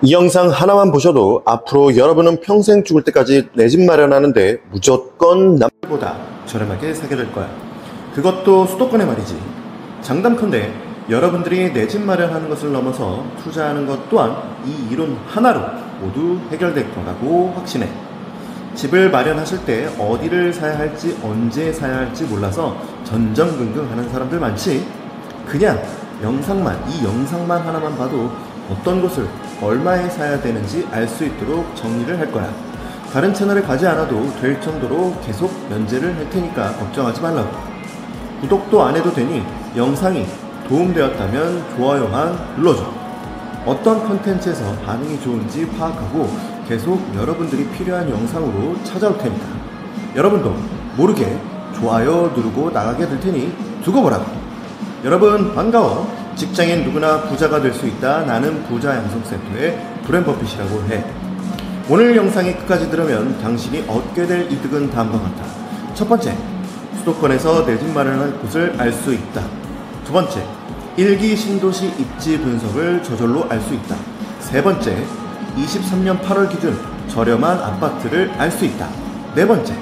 이 영상 하나만 보셔도 앞으로 여러분은 평생 죽을 때까지 내 집 마련하는데 무조건 남보다 저렴하게 사게 될 거야. 그것도 수도권에 말이지. 장담컨대 여러분들이 내 집 마련하는 것을 넘어서 투자하는 것 또한 이 이론 하나로 모두 해결될 거라고 확신해. 집을 마련하실 때 어디를 사야 할지 언제 사야 할지 몰라서 전전긍긍하는 사람들 많지. 그냥 이 영상만 하나만 봐도 어떤 곳을 얼마에 사야 되는지 알 수 있도록 정리를 할 거야. 다른 채널에 가지 않아도 될 정도로 계속 연재를 할 테니까 걱정하지 말라고. 구독도 안 해도 되니 영상이 도움되었다면 좋아요만 눌러줘. 어떤 컨텐츠에서 반응이 좋은지 파악하고 계속 여러분들이 필요한 영상으로 찾아올 테니까 여러분도 모르게 좋아요 누르고 나가게 될 테니 두고 보라고. 여러분 반가워. 직장인 누구나 부자가 될 수 있다. 나는 부자 양성센터의 브랜 버핏이라고 해. 오늘 영상이 끝까지 들으면 당신이 얻게 될 이득은 다음과 같다. 첫 번째, 수도권에서 내 집 마련할 곳을 알 수 있다. 두 번째, 일기 신도시 입지 분석을 저절로 알 수 있다. 세 번째, 23년 8월 기준 저렴한 아파트를 알 수 있다. 네 번째,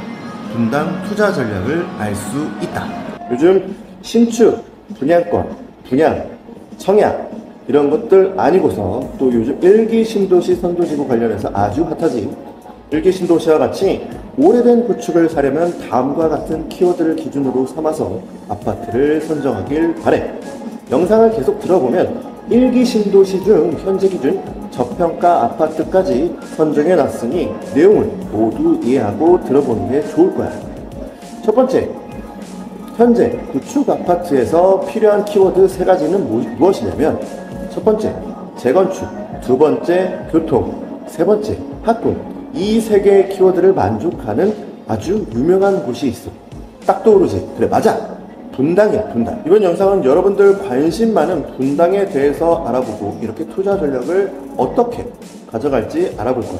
분당 투자 전략을 알 수 있다. 요즘 신축, 분양권, 분양, 청약 이런 것들 아니고서 또 요즘 일기 신도시 선도지구 관련해서 아주 핫하지. 일기 신도시와 같이 오래된 구축을 사려면 다음과 같은 키워드를 기준으로 삼아서 아파트를 선정하길 바래. 영상을 계속 들어보면 일기 신도시 중 현재 기준 저평가 아파트까지 선정해 놨으니 내용을 모두 이해하고 들어보는 게 좋을 거야. 첫 번째, 현재 구축 아파트에서 필요한 키워드 세 가지는 무엇이냐면, 첫 번째, 재건축, 두 번째, 교통, 세 번째, 학군. 이 세 개의 키워드를 만족하는 아주 유명한 곳이 있어. 딱 떠오르지? 그래, 맞아! 분당이야, 분당. 이번 영상은 여러분들 관심 많은 분당에 대해서 알아보고 이렇게 투자 전략을 어떻게 가져갈지 알아볼 거야.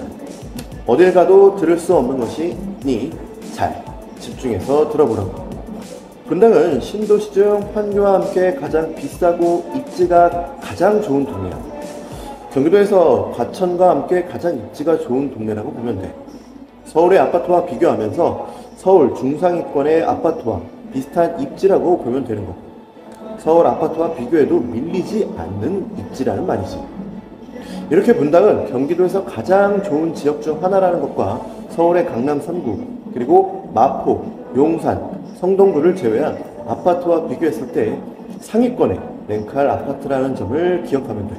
어딜 가도 들을 수 없는 것이니 잘 집중해서 들어보라고. 분당은 신도시 중 환교와 함께 가장 비싸고 입지가 가장 좋은 동네야. 경기도에서 과천과 함께 가장 입지가 좋은 동네라고 보면 돼. 서울의 아파트와 비교하면서 서울 중상위권의 아파트와 비슷한 입지라고 보면 되는 거고, 서울 아파트와 비교해도 밀리지 않는 입지라는 말이지. 이렇게 분당은 경기도에서 가장 좋은 지역 중 하나라는 것과 서울의 강남 3구, 그리고 마포, 용산, 성동구를 제외한 아파트와 비교했을 때 상위권에 랭크할 아파트라는 점을 기억하면 돼.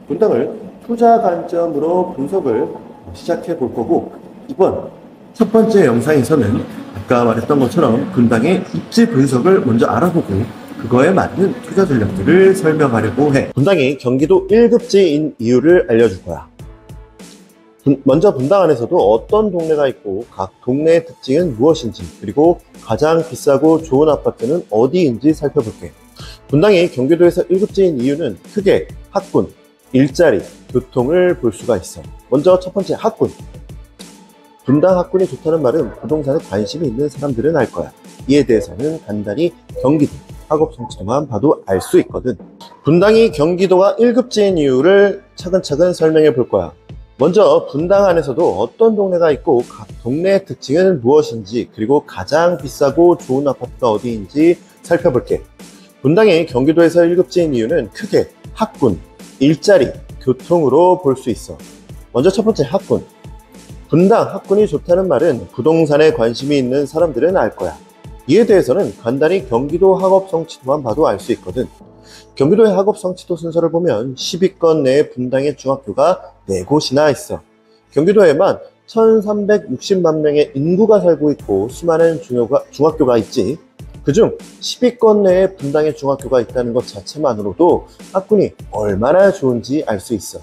분당을 투자 관점으로 분석을 시작해 볼 거고, 이번 첫 번째 영상에서는 아까 말했던 것처럼 분당의 입지 분석을 먼저 알아보고 그거에 맞는 투자 전략들을 설명하려고 해. 분당이 경기도 1급지인 이유를 알려줄 거야. 먼저 분당 안에서도 어떤 동네가 있고 각 동네의 특징은 무엇인지, 그리고 가장 비싸고 좋은 아파트는 어디인지 살펴볼게. 분당이 경기도에서 1급지인 이유는 크게 학군, 일자리, 교통을 볼 수가 있어. 먼저 첫 번째, 학군. 분당 학군이 좋다는 말은 부동산에 관심이 있는 사람들은 알 거야. 이에 대해서는 간단히 경기도 학업 성취도만 봐도 알 수 있거든. 분당이 경기도가 1급지인 이유를 차근차근 설명해 볼 거야. 먼저 분당 안에서도 어떤 동네가 있고 각 동네의 특징은 무엇인지, 그리고 가장 비싸고 좋은 아파트가 어디인지 살펴볼게. 분당이 경기도에서 1급지인 이유는 크게 학군, 일자리, 교통으로 볼 수 있어. 먼저 첫 번째, 학군. 분당 학군이 좋다는 말은 부동산에 관심이 있는 사람들은 알 거야. 이에 대해서는 간단히 경기도 학업 성취도만 봐도 알 수 있거든. 경기도의 학업 성취도 순서를 보면 10위권 내에 분당의 중학교가 4곳이나 있어. 경기도에만 1360만 명의 인구가 살고 있고 수많은 중학교가 있지. 그중 10위권 내에 분당의 중학교가 있다는 것 자체만으로도 학군이 얼마나 좋은지 알 수 있어.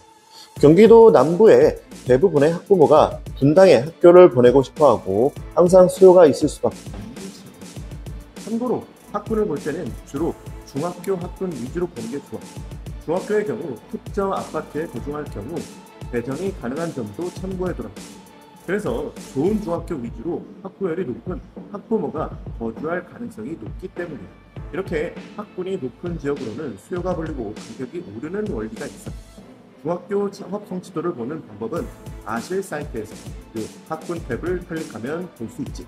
경기도 남부의 대부분의 학부모가 분당에 학교를 보내고 싶어하고 항상 수요가 있을 수밖에 없는. 참고로 학군을 볼 때는 주로 중학교 학군 위주로 보는 게 좋아. 중학교의 경우 특정 아파트에 거주할 경우 배정이 가능한 점도 참고해두라. 그래서 좋은 중학교 위주로 학부열이 높은 학부모가 거주할 가능성이 높기 때문이야. 이렇게 학군이 높은 지역으로는 수요가 몰리고 가격이 오르는 원리가 있어. 중학교 창업 성취도를 보는 방법은 아실 사이트에서 그 학군 탭을 클릭하면 볼 수 있지.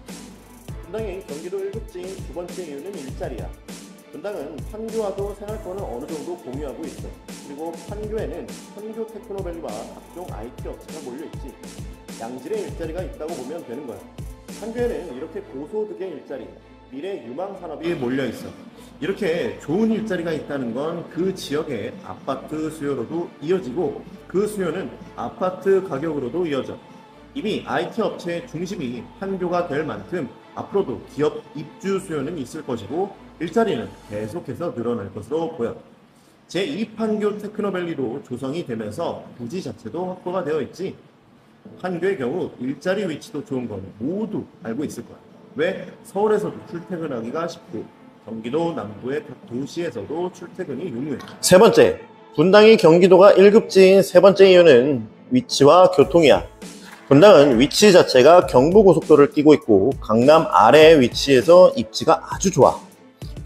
분당이 경기도 1급지인 두 번째 이유는 일자리야. 분당은 판교와도 생활권을 어느 정도 공유하고 있어. 그리고 판교에는 판교 테크노밸리와 각종 IT 업체가 몰려있지. 양질의 일자리가 있다고 보면 되는 거야. 판교에는 이렇게 고소득의 일자리, 미래 유망 산업이 몰려있어. 이렇게 좋은 일자리가 있다는 건 그 지역의 아파트 수요로도 이어지고 그 수요는 아파트 가격으로도 이어져. 이미 IT 업체의 중심이 판교가 될 만큼 앞으로도 기업 입주 수요는 있을 것이고 일자리는 계속해서 늘어날 것으로 보여. 제2판교 테크노밸리로 조성이 되면서 부지 자체도 확보가 되어 있지. 판교의 경우 일자리 위치도 좋은 건 모두 알고 있을 거야. 왜? 서울에서도 출퇴근하기가 쉽고 경기도 남부의 각 도시에서도 출퇴근이 유무해. 세 번째, 분당이 경기도가 1급지인 세 번째 이유는 위치와 교통이야. 분당은 위치 자체가 경부고속도로를 끼고 있고 강남 아래에 위치해서 입지가 아주 좋아.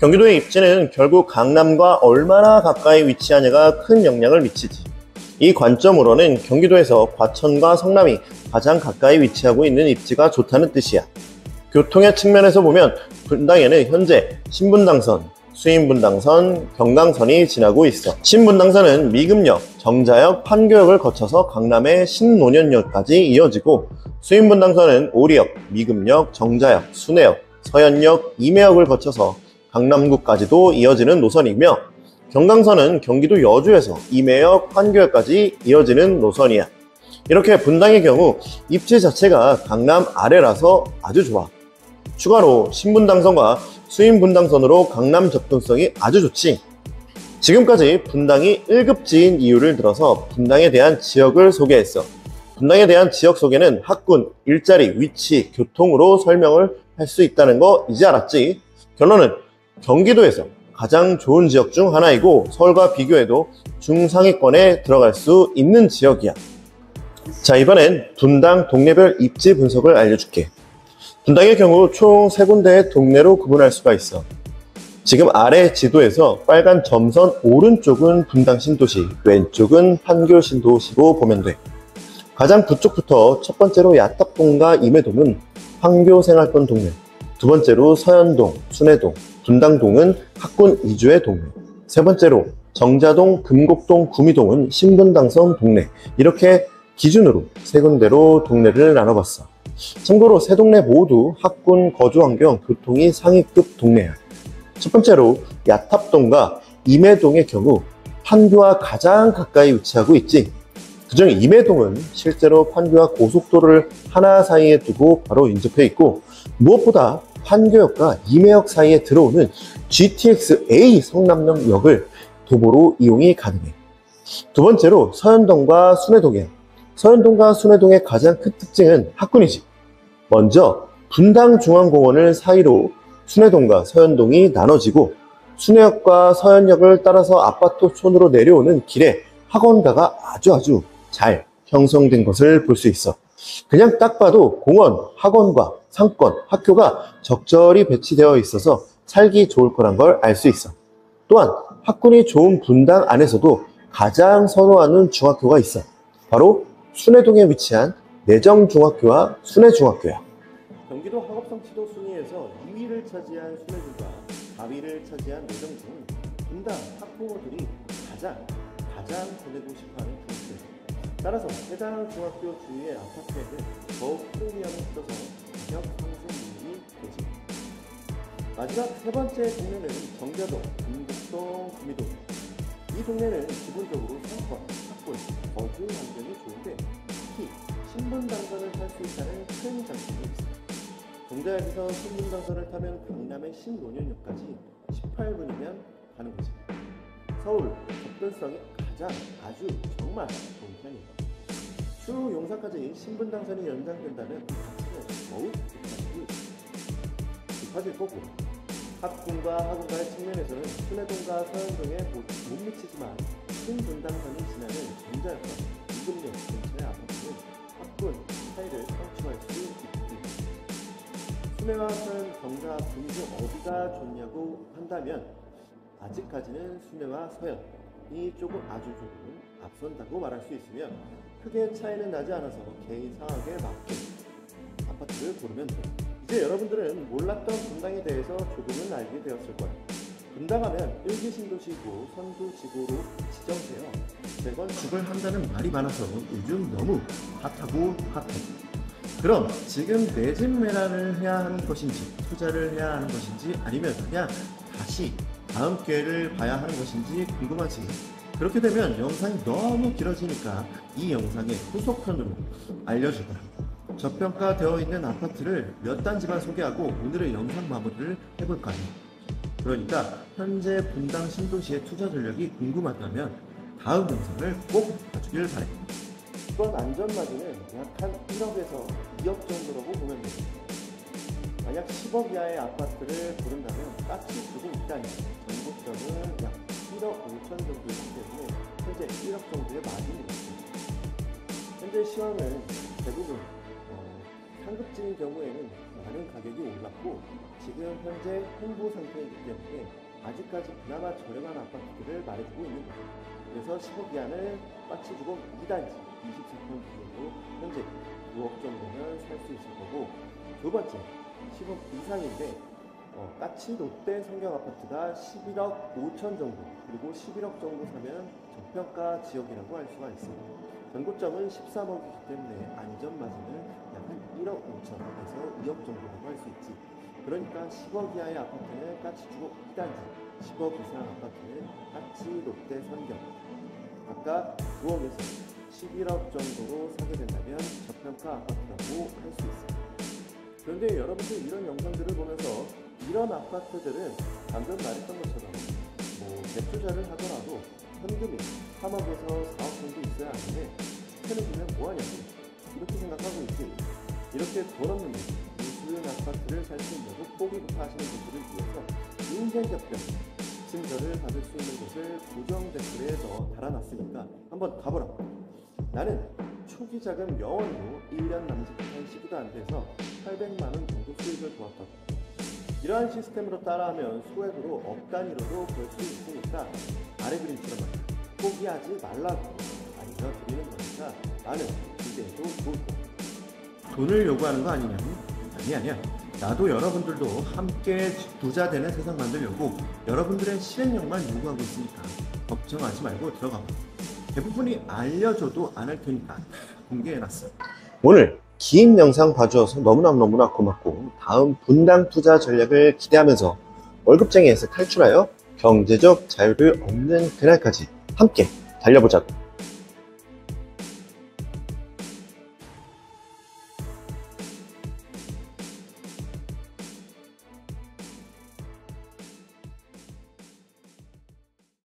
경기도의 입지는 결국 강남과 얼마나 가까이 위치하냐가 큰 영향을 미치지. 이 관점으로는 경기도에서 과천과 성남이 가장 가까이 위치하고 있는 입지가 좋다는 뜻이야. 교통의 측면에서 보면 분당에는 현재 신분당선, 수인분당선, 경강선이 지나고 있어. 신분당선은 미금역, 정자역, 판교역을 거쳐서 강남의 신논현역까지 이어지고 수인분당선은 오리역, 미금역, 정자역, 순회역, 서현역, 임해역을 거쳐서 강남구까지도 이어지는 노선이며 경강선은 경기도 여주에서 임해역, 판교역까지 이어지는 노선이야. 이렇게 분당의 경우 입지 자체가 강남 아래라서 아주 좋아. 추가로 신분당선과 수인분당선으로 강남 접근성이 아주 좋지. 지금까지 분당이 1급지인 이유를 들어서 분당에 대한 지역을 소개했어. 분당에 대한 지역 소개는 학군, 일자리, 위치, 교통으로 설명을 할 수 있다는 거 이제 알았지? 결론은 경기도에서 가장 좋은 지역 중 하나이고 서울과 비교해도 중상위권에 들어갈 수 있는 지역이야. 자, 이번엔 분당 동네별 입지 분석을 알려줄게. 분당의 경우 총 3군데의 동네로 구분할 수가 있어. 지금 아래 지도에서 빨간 점선 오른쪽은 분당 신도시, 왼쪽은 판교 신도시고 보면 돼. 가장 북쪽부터 첫 번째로 야탑동과 임해동은 판교 생활권 동네, 두 번째로 서현동, 순회동, 분당동은 학군 이주의 동네, 세 번째로 정자동, 금곡동, 구미동은 신분당선 동네, 이렇게 기준으로 3군데로 동네를 나눠봤어. 참고로 세 동네 모두 학군 거주환경 교통이 상위급 동네야. 첫 번째로 야탑동과 임해동의 경우 판교와 가장 가까이 위치하고 있지. 그중 임해동은 실제로 판교와 고속도로를 하나 사이에 두고 바로 인접해 있고 무엇보다 판교역과 임해역 사이에 들어오는 GTX-A 성남역을 도보로 이용이 가능해. 두 번째로 서현동과 순회동이야. 서현동과 순회동의 가장 큰 특징은 학군이지. 먼저 분당중앙공원을 사이로 순회동과 서현동이 나눠지고 순회역과 서현역을 따라서 아파트촌으로 내려오는 길에 학원가가 아주 잘 형성된 것을 볼 수 있어. 그냥 딱 봐도 공원, 학원과 상권, 학교가 적절히 배치되어 있어서 살기 좋을 거란 걸 알 수 있어. 또한 학군이 좋은 분당 안에서도 가장 선호하는 중학교가 있어. 바로 순회동에 위치한 내정중학교와 순회중학교야. 경기도 학업성취도 순위에서 2위를 차지한 순회중과 4위를 차지한 내정중은 분당 학부모들이 가장 보내고 싶어하는 중학교야. 따라서 해당 중학교 주위의 아파트에는 더욱 프리미엄을 써서 가격 상승 이익이 되지. 마지막 세 번째 동네는 정자동, 금곡동, 구미동. 이 동네는 기본적으로 상권, 학군, 거주 환경이 좋은데 특히 신분당선을 탈 수 있다는 큰 장점이 있어. 정자역에서 신분당선을 타면 강남의 신논현역까지 18분이면 가는 거지. 서울 접근성이 정말 좋은 편이에요. 추 용산까지 신분당선이 연장된다면 가치는 더욱 높아질 거고 학군과 학원가의 측면에서는 순회동과 서현동에 못 미치지만 신분당선이 지나는 정자역과 이금역 근처의 아파트는 학군 사이를 성취할 수 있습니다. 순회와 서현, 정자, 구미 중 어디가 좋냐고 한다면 아직까지는 순회와 서현, 아주 조금 앞선다고 말할 수 있으며 크게 차이는 나지 않아서 개인 상황에 맞게 아파트를 고르면 돼. 이제 여러분들은 몰랐던 분당에 대해서 조금은 알게 되었을 거예요. 분당하면 1기 신도시고 선두지구로 지정되어 재건축을 한다는 말이 많아서 요즘 너무 핫하고 핫해. 그럼 지금 내 집 매매를 해야 하는 것인지, 투자를 해야 하는 것인지, 아니면 그냥 다시 다음 기회를 봐야 하는 것인지 궁금하지? 그렇게 되면 영상이 너무 길어지니까 이 영상의 후속편으로 알려줄 거야. 저평가되어 있는 아파트를 몇 단지만 소개하고 오늘의 영상 마무리를 해볼 거 아니야. 그러니까 현재 분당 신도시의 투자 전략이 궁금하다면 다음 영상을 꼭 봐주길 바래. 이번 안전마진은 약 한 1억에서 2억 정도라고 보면 됩니다. 만약 10억 이하의 아파트를 고른다면 까치 주고 있다니 전국적은 약 1억 5천 정도이기 때문에 현재 1억 정도의 마진이 있습니다. 현재 시황은 대부분 상급지인 경우에는 많은 가격이 올랐고 지금 현재 홍보 상태이기 때문에 아직까지 그나마 저렴한 아파트들을 말해주고 있는 거예요. 그래서 10억 이하는 까치 주고 2단지 24평 기준으로 현재 9억 정도면 살 수 있을 거고, 두 번째 10억 이상인데 까치 롯데 성경 아파트가 11억 5천 정도, 그리고 11억 정도 사면 저평가 지역이라고 할 수가 있습니다. 전고점은 13억이기 때문에 안전마진은 약 1억 5천에서 2억 정도라고 할 수 있지. 그러니까 10억 이하의 아파트는 까치 주고 2단지, 10억 이상 아파트는 까치 롯데 성경 각각 9억에서 11억 정도로 사게 된다면 저평가 아파트라고 할 수 있습니다. 그런데 여러분들 이런 영상들을 보면서 이런 아파트들은 방금 말했던 것처럼 대투자를 하더라도 현금이 3억에서 4억 정도 있어야 하는데 편해지면 뭐하냐고 이렇게 생각하고 있지. 이렇게 돈 없는 무수한 아파트를 살 수 있는 포기부터 하시는 분들을 위해서 인생격변 증거를 받을 수 있는 곳을 고정 댓글에 달아놨으니까 한번 가보라고. 나는 초기 자금 영원으로 1년 남짓한 시기도 안 돼서 800만 원 정도 수익을 보았다고. 이러한 시스템으로 따라하면 소액으로 억 단위로도 벌 수 있으니까 아래 그림처럼 포기하지 말라고 알려드리는 거니까 나는 이제도 좋을 거야. 돈을 요구하는 거 아니냐? 아니야. 나도 여러분들도 함께 부자 되는 세상 만들려고 여러분들의 실행력만 요구하고 있으니까 걱정하지 말고 들어가 봐. 대부분이 알려줘도 안 할 테니까 다 공개해놨어. 오늘 긴 영상 봐주셔서 너무나 고맙고, 다음 분당 투자 전략을 기대하면서 월급쟁이에서 탈출하여 경제적 자유를 얻는 그날까지 함께 달려보자고.